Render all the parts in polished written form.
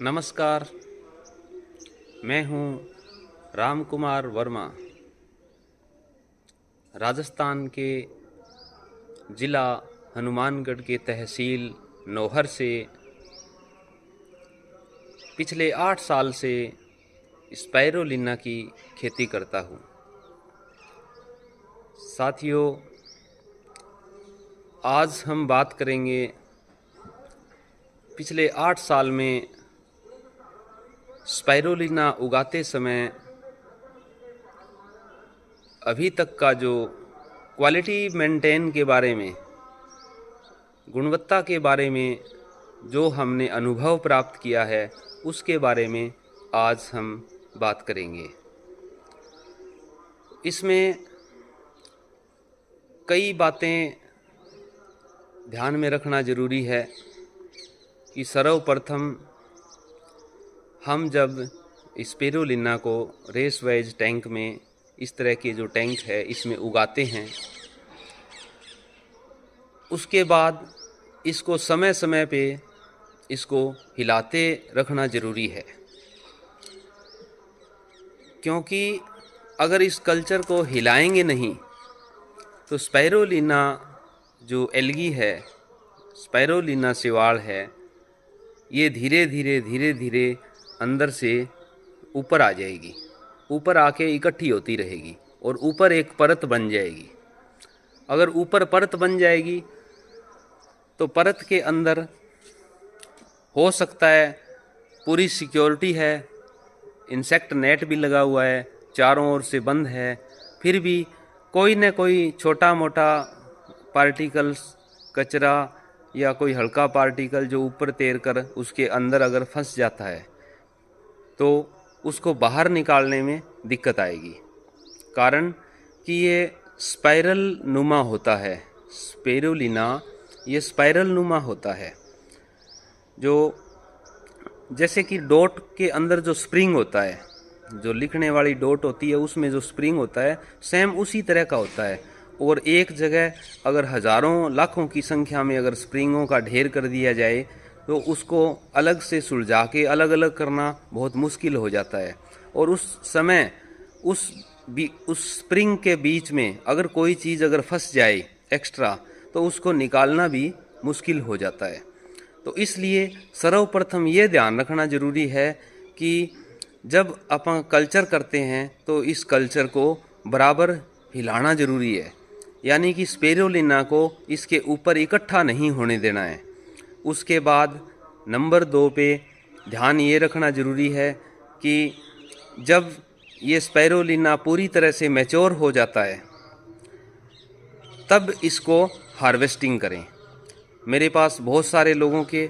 नमस्कार। मैं हूँ राम कुमार वर्मा। राजस्थान के ज़िला हनुमानगढ़ के तहसील नौहर से पिछले 8 साल से स्पाइरोलिना की खेती करता हूँ। साथियों, आज हम बात करेंगे पिछले 8 साल में स्पाइरोलिना उगाते समय अभी तक का जो क्वालिटी मेंटेन के बारे में, गुणवत्ता के बारे में जो हमने अनुभव प्राप्त किया है, उसके बारे में आज हम बात करेंगे। इसमें कई बातें ध्यान में रखना ज़रूरी है कि सर्वप्रथम हम जब स्पाइरोलिना को रेस वाइज टैंक में, इस तरह के जो टैंक है इसमें उगाते हैं, उसके बाद इसको समय समय पे इसको हिलाते रखना ज़रूरी है, क्योंकि अगर इस कल्चर को हिलाएंगे नहीं तो स्पाइरोलिना जो एल्गी है, स्पाइरोलिना शैवाल है, ये धीरे धीरे अंदर से ऊपर आ जाएगी, ऊपर आके इकट्ठी होती रहेगी और ऊपर एक परत बन जाएगी। अगर ऊपर परत बन जाएगी तो परत के अंदर हो सकता है पूरी सिक्योरिटी है, इंसेक्ट नेट भी लगा हुआ है, चारों ओर से बंद है, फिर भी कोई न कोई छोटा मोटा पार्टिकल्स, कचरा या कोई हल्का पार्टिकल जो ऊपर तैर कर उसके अंदर अगर फंस जाता है तो उसको बाहर निकालने में दिक्कत आएगी। कारण कि ये स्पाइरल नुमा होता है, स्पाइरोलिना ये स्पाइरल नुमा होता है। जो जैसे कि डॉट के अंदर जो स्प्रिंग होता है, जो लिखने वाली डॉट होती है उसमें जो स्प्रिंग होता है, सेम उसी तरह का होता है। और एक जगह अगर हज़ारों लाखों की संख्या में अगर स्प्रिंगों का ढेर कर दिया जाए तो उसको अलग से सुलझा के अलग अलग करना बहुत मुश्किल हो जाता है। और उस समय उस स्प्रिंग के बीच में अगर कोई चीज़ अगर फंस जाए एक्स्ट्रा तो उसको निकालना भी मुश्किल हो जाता है। तो इसलिए सर्वप्रथम ये ध्यान रखना ज़रूरी है कि जब अपन कल्चर करते हैं तो इस कल्चर को बराबर हिलाना ज़रूरी है, यानी कि स्पाइरोलिना को इसके ऊपर इकट्ठा नहीं होने देना है। उसके बाद नंबर 2 पे ध्यान ये रखना ज़रूरी है कि जब ये स्पाइरोलिना पूरी तरह से मैच्योर हो जाता है तब इसको हार्वेस्टिंग करें। मेरे पास बहुत सारे लोगों के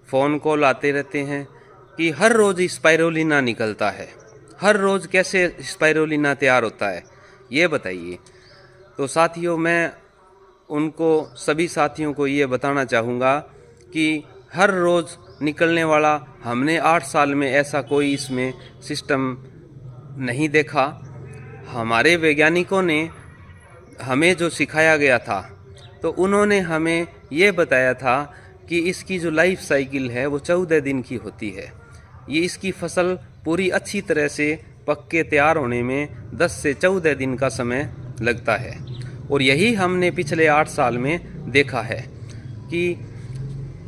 फ़ोन कॉल आते रहते हैं कि हर रोज़ स्पाइरोलिना निकलता है, हर रोज़ कैसे स्पाइरोलिना तैयार होता है, ये बताइए। तो साथियों, मैं उनको, सभी साथियों को ये बताना चाहूँगा कि हर रोज़ निकलने वाला हमने 8 साल में ऐसा कोई इसमें सिस्टम नहीं देखा। हमारे वैज्ञानिकों ने हमें जो सिखाया गया था तो उन्होंने हमें ये बताया था कि इसकी जो लाइफ साइकिल है वो 14 दिन की होती है। ये इसकी फसल पूरी अच्छी तरह से पक के तैयार होने में 10 से 14 दिन का समय लगता है। और यही हमने पिछले 8 साल में देखा है कि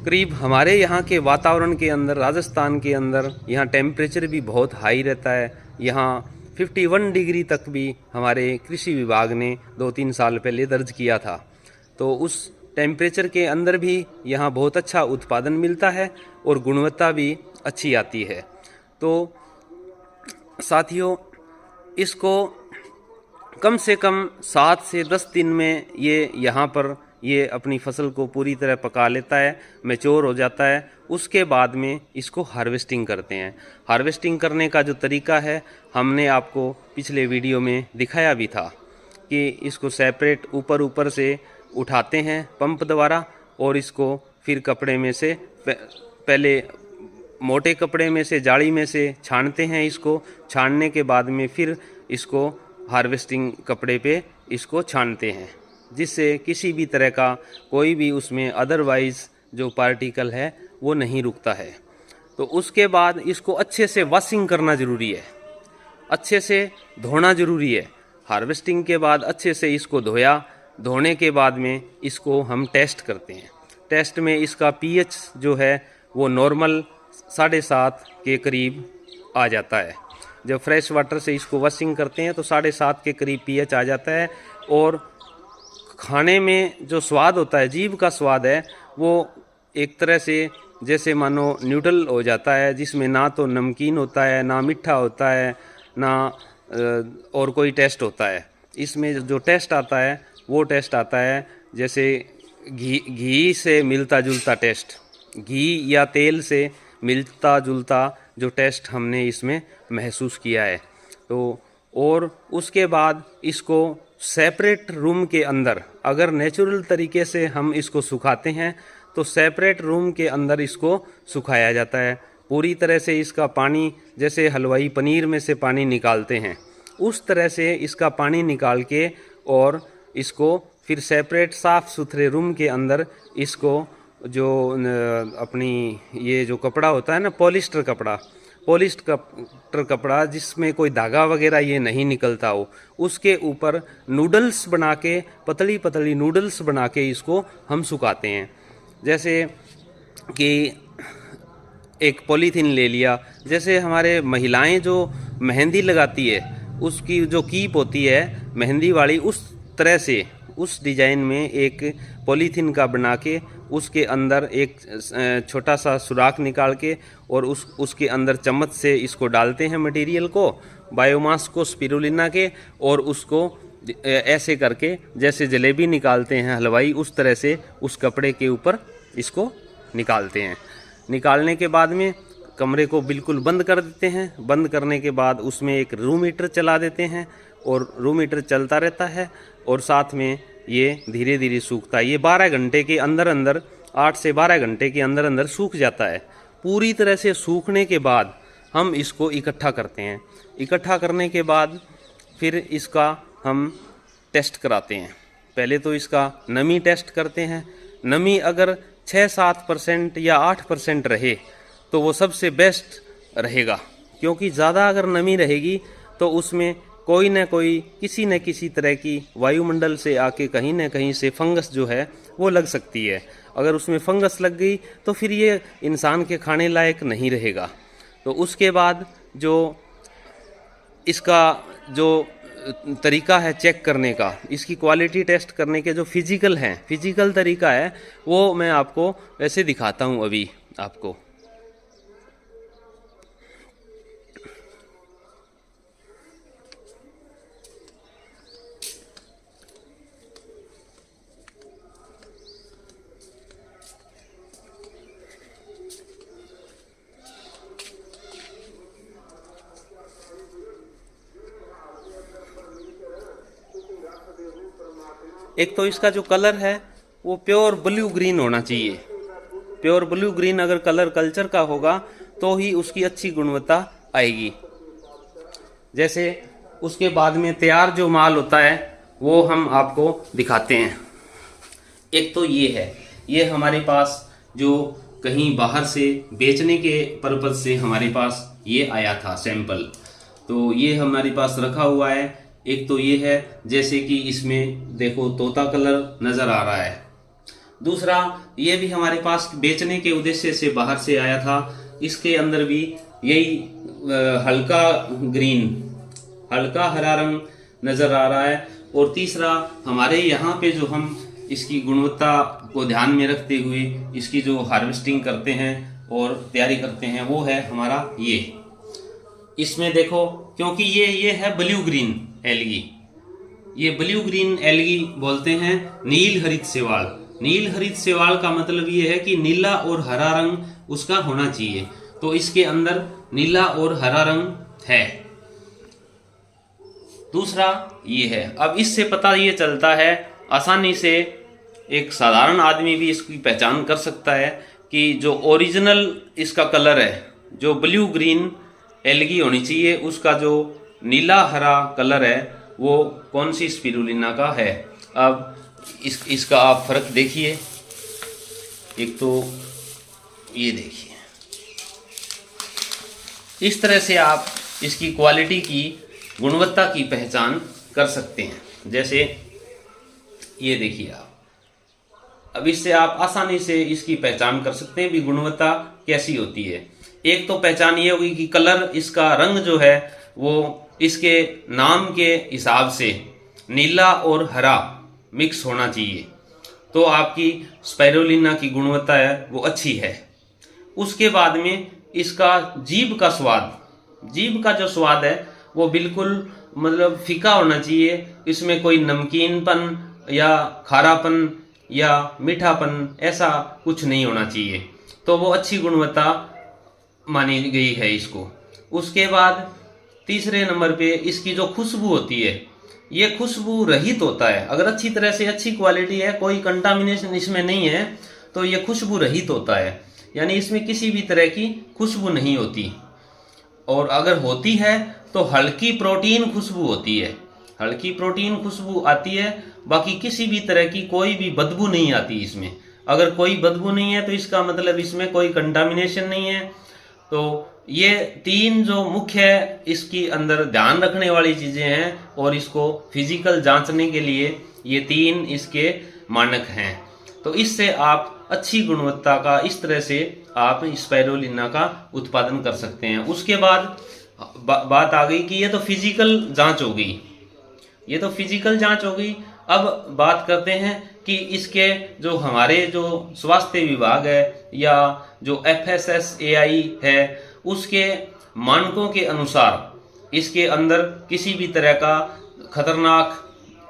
करीब हमारे यहाँ के वातावरण के अंदर, राजस्थान के अंदर, यहाँ टेम्परेचर भी बहुत हाई रहता है। यहाँ 51 डिग्री तक भी हमारे कृषि विभाग ने 2-3 साल पहले दर्ज किया था। तो उस टेम्परेचर के अंदर भी यहाँ बहुत अच्छा उत्पादन मिलता है और गुणवत्ता भी अच्छी आती है। तो साथियों, इसको कम से कम 7 से 10 दिन में ये यहाँ पर ये अपनी फसल को पूरी तरह पका लेता है, मैच्योर हो जाता है। उसके बाद में इसको हार्वेस्टिंग करते हैं। हार्वेस्टिंग करने का जो तरीका है हमने आपको पिछले वीडियो में दिखाया भी था कि इसको सेपरेट ऊपर से उठाते हैं पंप द्वारा और इसको फिर कपड़े में से, पहले मोटे कपड़े में से, जाली में से छानते हैं। इसको छानने के बाद में फिर इसको हार्वेस्टिंग कपड़े पे इसको छानते हैं, जिससे किसी भी तरह का कोई भी उसमें अदरवाइज़ जो पार्टिकल है वो नहीं रुकता है। तो उसके बाद इसको अच्छे से वॉशिंग करना ज़रूरी है, अच्छे से धोना ज़रूरी है। हार्वेस्टिंग के बाद अच्छे से इसको धोया, धोने के बाद में इसको हम टेस्ट करते हैं। टेस्ट में इसका पीएच जो है वो नॉर्मल 7.5 के करीब आ जाता है। जब फ्रेश वाटर से इसको वॉशिंग करते हैं तो 7.5 के करीब पीएच आ जाता है। और खाने में जो स्वाद होता है, जीभ का स्वाद है, वो एक तरह से जैसे मानो न्यूट्रल हो जाता है, जिसमें ना तो नमकीन होता है, ना मीठा होता है, ना और कोई टेस्ट होता है। इसमें जो टेस्ट आता है वो टेस्ट आता है जैसे घी से मिलता जुलता टेस्ट, घी या तेल से मिलता जुलता जो टेस्ट हमने इसमें महसूस किया है। तो और उसके बाद इसको सेपरेट रूम के अंदर, अगर नेचुरल तरीके से हम इसको सुखाते हैं तो सेपरेट रूम के अंदर इसको सुखाया जाता है। पूरी तरह से इसका पानी, जैसे हलवाई पनीर में से पानी निकालते हैं, उस तरह से इसका पानी निकाल के और इसको फिर सेपरेट साफ़ सुथरे रूम के अंदर इसको जो अपनी ये जो कपड़ा होता है ना, पॉलिस्टर कपड़ा जिसमें कोई धागा वगैरह ये नहीं निकलता हो, उसके ऊपर नूडल्स बना के, पतली पतली नूडल्स बना के इसको हम सुखाते हैं। जैसे कि एक पॉलीथीन ले लिया, जैसे हमारे महिलाएं जो मेहंदी लगाती है उसकी जो कीप होती है मेहंदी वाली, उस तरह से उस डिज़ाइन में एक पॉलीथीन का बना के उसके अंदर एक छोटा सा सुराख निकाल के और उसके अंदर चम्मच से इसको डालते हैं मटेरियल को, बायोमास को, स्पिरुलिना के, और उसको ऐसे करके जैसे जलेबी निकालते हैं हलवाई, उस तरह से उस कपड़े के ऊपर इसको निकालते हैं। निकालने के बाद में कमरे को बिल्कुल बंद कर देते हैं। बंद करने के बाद उसमें एक रूम हीटर चला देते हैं और रूम हीटर चलता रहता है और साथ में ये धीरे धीरे सूखता है। ये 12 घंटे के अंदर अंदर, 8 से 12 घंटे के अंदर अंदर सूख जाता है। पूरी तरह से सूखने के बाद हम इसको इकट्ठा करते हैं। इकट्ठा करने के बाद फिर इसका हम टेस्ट कराते हैं। पहले तो इसका नमी टेस्ट करते हैं। नमी अगर 6-7% या 8% रहे तो वो सबसे बेस्ट रहेगा, क्योंकि ज़्यादा अगर नमी रहेगी तो उसमें कोई न कोई, किसी न किसी तरह की वायुमंडल से आके कहीं न कहीं से फंगस जो है वो लग सकती है। अगर उसमें फंगस लग गई तो फिर ये इंसान के खाने लायक नहीं रहेगा। तो उसके बाद जो इसका जो तरीका है चेक करने का, इसकी क्वालिटी टेस्ट करने के जो फिजिकल तरीका है, वो मैं आपको वैसे दिखाता हूँ अभी आपको। एक तो इसका जो कलर है वो प्योर ब्लू ग्रीन होना चाहिए। प्योर ब्लू ग्रीन अगर कलर कल्चर का होगा तो ही उसकी अच्छी गुणवत्ता आएगी। जैसे उसके बाद में तैयार जो माल होता है वो हम आपको दिखाते हैं। एक तो ये है, ये हमारे पास जो कहीं बाहर से बेचने के पर्पज से हमारे पास ये आया था सैंपल, तो ये हमारे पास रखा हुआ है। एक तो ये है, जैसे कि इसमें देखो तोता कलर नज़र आ रहा है। दूसरा ये भी हमारे पास बेचने के उद्देश्य से बाहर से आया था, इसके अंदर भी यही हल्का ग्रीन, हल्का हरा रंग नज़र आ रहा है। और तीसरा हमारे यहाँ पे जो हम इसकी गुणवत्ता को ध्यान में रखते हुए इसकी जो हार्वेस्टिंग करते हैं और तैयारी करते हैं वो है हमारा ये। इसमें देखो, क्योंकि ये है ब्लू ग्रीन एलगी, ये ब्लू ग्रीन एलगी बोलते हैं नील हरित शैवाल। नील हरित शैवाल का मतलब ये है कि नीला और हरा रंग उसका होना चाहिए, तो इसके अंदर नीला और हरा रंग है। दूसरा ये है। अब इससे पता ये चलता है आसानी से, एक साधारण आदमी भी इसकी पहचान कर सकता है कि जो ओरिजिनल इसका कलर है, जो ब्लू ग्रीन एलगी होनी चाहिए, उसका जो नीला हरा कलर है वो कौन सी स्पिरुलिना का है। अब इसका आप फर्क देखिए। एक तो ये देखिए, इस तरह से आप इसकी क्वालिटी की, गुणवत्ता की पहचान कर सकते हैं। जैसे ये देखिए आप, अब इससे आप आसानी से इसकी पहचान कर सकते हैं भी गुणवत्ता कैसी होती है। एक तो पहचान ये होगी कि कलर, इसका रंग जो है वो इसके नाम के हिसाब से नीला और हरा मिक्स होना चाहिए, तो आपकी स्पाइरुलिना की गुणवत्ता है वो अच्छी है। उसके बाद में इसका जीभ का स्वाद, जीभ का जो स्वाद है वो बिल्कुल मतलब फीका होना चाहिए, इसमें कोई नमकीनपन या खारापन या मीठापन ऐसा कुछ नहीं होना चाहिए, तो वो अच्छी गुणवत्ता मानी गई है इसको। उसके बाद तीसरे नंबर पे इसकी जो खुशबू होती है, ये खुशबू रहित होता है। अगर अच्छी तरह से अच्छी क्वालिटी है, कोई कंटामिनेशन इसमें नहीं है, तो ये खुशबू रहित होता है, यानी इसमें किसी भी तरह की खुशबू नहीं होती। और अगर होती है तो हल्की प्रोटीन खुशबू होती है, हल्की प्रोटीन खुशबू आती है, बाकी किसी भी तरह की कोई भी बदबू नहीं आती इसमें। अगर कोई बदबू नहीं है तो इसका मतलब इसमें कोई कंटामिनेशन नहीं है। तो ये तीन जो मुख्य इसकी अंदर ध्यान रखने वाली चीजें हैं, और इसको फिजिकल जांचने के लिए ये तीन इसके मानक हैं। तो इससे आप अच्छी गुणवत्ता का, इस तरह से आप स्पाइरुलिना का उत्पादन कर सकते हैं। उसके बाद बात आ गई कि ये तो फिजिकल जांच हो गई, ये तो फिजिकल जांच हो गई। अब बात करते हैं कि इसके जो हमारे जो स्वास्थ्य विभाग है या जो FSSAI है, उसके मानकों के अनुसार इसके अंदर किसी भी तरह का खतरनाक,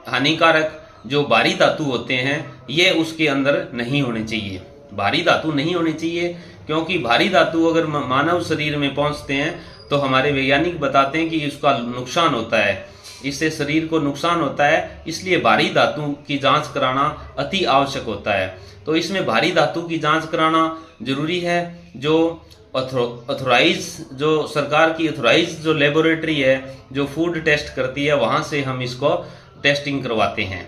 हानिकारक जो भारी धातु होते हैं ये उसके अंदर नहीं होने चाहिए, भारी धातु नहीं होने चाहिए। क्योंकि भारी धातु अगर मानव शरीर में पहुंचते हैं तो हमारे वैज्ञानिक बताते हैं कि उसका नुकसान होता है, इससे शरीर को नुकसान होता है, इसलिए भारी धातु की जांच कराना अति आवश्यक होता है। तो इसमें भारी धातु की जांच कराना जरूरी है। जो ऑथोराइज, जो सरकार की ऑथोराइज जो लेबोरेटरी है जो फूड टेस्ट करती है, वहां से हम इसको टेस्टिंग करवाते हैं।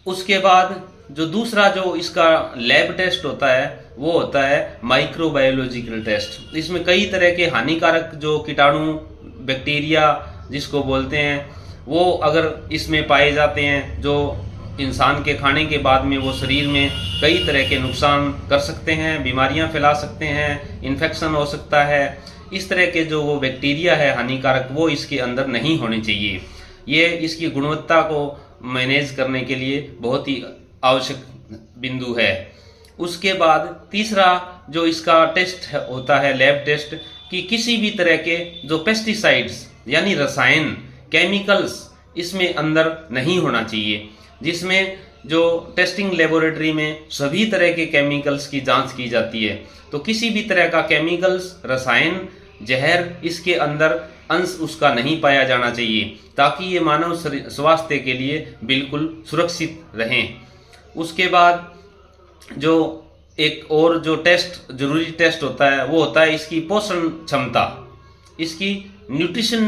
उसके बाद जो दूसरा जो इसका लैब टेस्ट होता है वो होता है माइक्रोबायोलॉजिकल टेस्ट। इसमें कई तरह के हानिकारक जो कीटाणु, बैक्टीरिया जिसको बोलते हैं, वो अगर इसमें पाए जाते हैं, जो इंसान के खाने के बाद में वो शरीर में कई तरह के नुकसान कर सकते हैं, बीमारियां फैला सकते हैं, इन्फेक्शन हो सकता है। इस तरह के जो वो बैक्टीरिया है हानिकारक, वो इसके अंदर नहीं होने चाहिए। ये इसकी गुणवत्ता को मैनेज करने के लिए बहुत ही आवश्यक बिंदु है। उसके बाद तीसरा जो इसका टेस्ट होता है, लैब टेस्ट, कि किसी भी तरह के जो पेस्टिसाइड्स यानी रसायन, केमिकल्स इसमें अंदर नहीं होना चाहिए। जिसमें जो टेस्टिंग लेबोरेटरी में सभी तरह के केमिकल्स की जांच की जाती है, तो किसी भी तरह का केमिकल्स, रसायन, जहर इसके अंदर अंश उसका नहीं पाया जाना चाहिए, ताकि ये मानव स्वास्थ्य के लिए बिल्कुल सुरक्षित रहें। उसके बाद जो एक और जो टेस्ट, जरूरी टेस्ट होता है, वो होता है इसकी पोषण क्षमता, इसकी न्यूट्रिशन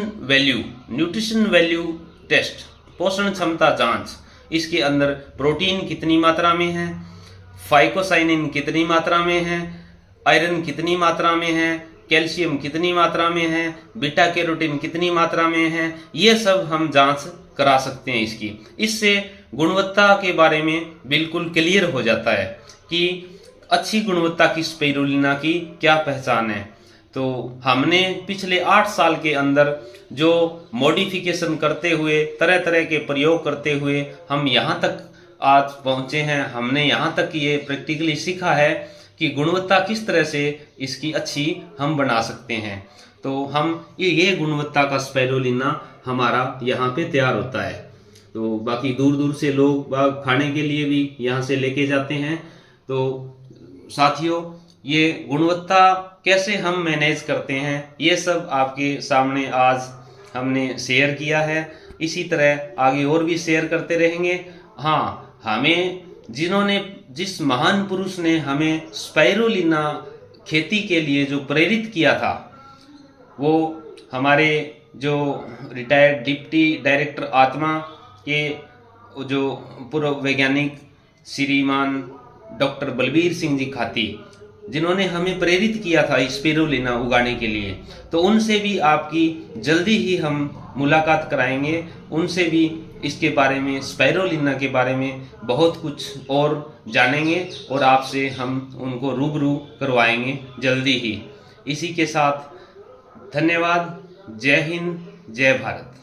वैल्यू टेस्ट, पोषण क्षमता जांच। इसके अंदर प्रोटीन कितनी मात्रा में है, फाइकोसाइनिन कितनी मात्रा में है, आयरन कितनी मात्रा में है, कैल्शियम कितनी मात्रा में है, बीटा कैरोटीन कितनी मात्रा में है, ये सब हम जांच करा सकते हैं इसकी। इससे गुणवत्ता के बारे में बिल्कुल क्लियर हो जाता है कि अच्छी गुणवत्ता की स्पाइरुलिना की क्या पहचान है। तो हमने पिछले 8 साल के अंदर जो मॉडिफिकेशन करते हुए, तरह तरह के प्रयोग करते हुए हम यहाँ तक आज पहुँचे हैं। हमने यहाँ तक ये प्रैक्टिकली सीखा है कि गुणवत्ता किस तरह से इसकी अच्छी हम बना सकते हैं। तो हम ये गुणवत्ता का स्पाइरुलिना हमारा यहाँ पे तैयार होता है। तो बाकी दूर दूर से लोग खाने के लिए भी यहाँ से लेके जाते हैं। तो साथियों, ये गुणवत्ता कैसे हम मैनेज करते हैं, ये सब आपके सामने आज हमने शेयर किया है। इसी तरह आगे और भी शेयर करते रहेंगे। हाँ, हमें जिस महान पुरुष ने हमें स्पाइरुलिना खेती के लिए जो प्रेरित किया था, वो हमारे जो रिटायर्ड डिप्टी डायरेक्टर आत्मा के जो पूर्व वैज्ञानिक श्रीमान डॉक्टर बलबीर सिंह जी खाती, जिन्होंने हमें प्रेरित किया था स्पिरुलिना उगाने के लिए, तो उनसे भी आपकी जल्दी ही हम मुलाकात कराएंगे। उनसे भी इसके बारे में, स्पाइरुलिना के बारे में बहुत कुछ और जानेंगे और आपसे हम उनको रूबरू करवाएंगे जल्दी ही। इसी के साथ धन्यवाद। जय हिंद, जय भारत।